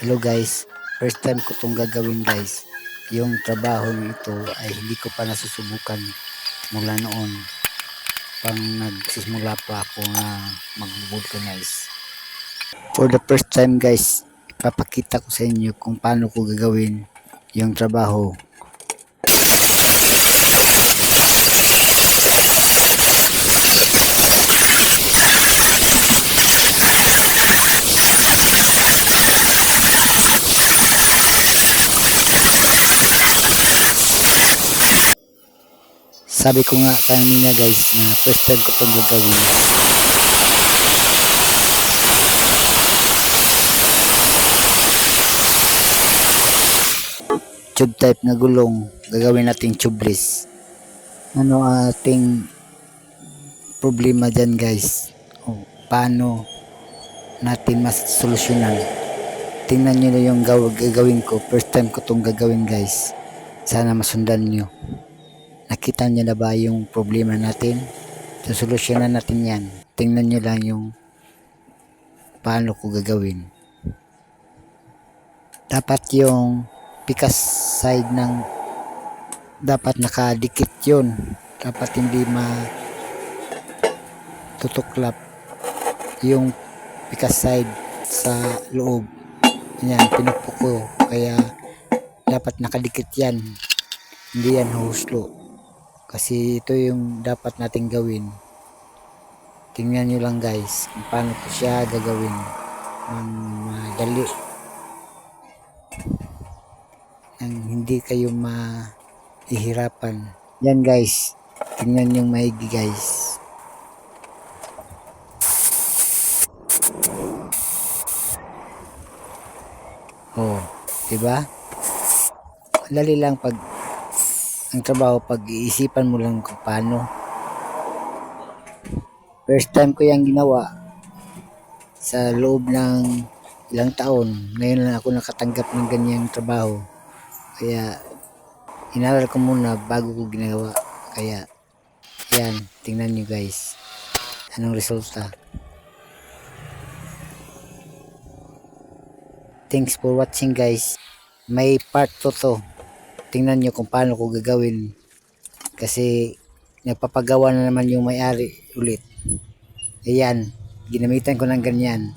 Hello guys, first time ko itong gagawin guys. Yung trabaho nito ay hindi ko pa nasusubukan mula noon pang nagsisimula pa ako na mag-vulcanize. For the first time guys, ipapakita ko sa inyo kung paano ko gagawin yung trabaho. Sabi ko nga kanina guys na first time ko itong gagawin. Tube type na gulong, gagawin nating tubeless. Ano ating problema dyan guys? Paano natin mas solusyonan? Tingnan nyo na yung gagawin ko. First time ko itong gagawin guys. Sana masundan nyo. Nakita nyo na ba yung problema natin? Solusyonan natin yan. Tingnan nyo lang yung paano ko gagawin. Dapat yung pikas side ng dapat nakadikit yun. Dapat hindi tutuklap yung pikas side sa loob. Yan, pinupok ko. Kaya dapat nakadikit yan. Hindi yan huslo. Kasi ito yung dapat nating gawin. Tingnan nyo lang guys kung paano ko siya gagawin ng madali. Nang hindi kayo mahihirapan. Yan guys. Tingnan nyo maigi guys. Oh, diba? Madali lang pag ang trabaho, pag-iisipan mo lang kung paano. First time ko yung ginawa sa loob ng ilang taon. Ngayon lang ako nakatanggap ng ganyang trabaho. Kaya inaral ko muna bago ko ginawa. Kaya yan, tingnan nyo guys. Anong resulta. Thanks for watching guys. May part 2 to. Tingnan nyo kung paano ko gagawin. Kasi nagpapagawa na naman yung may-ari ulit. Ayan, ginamitan ko ng ganyan.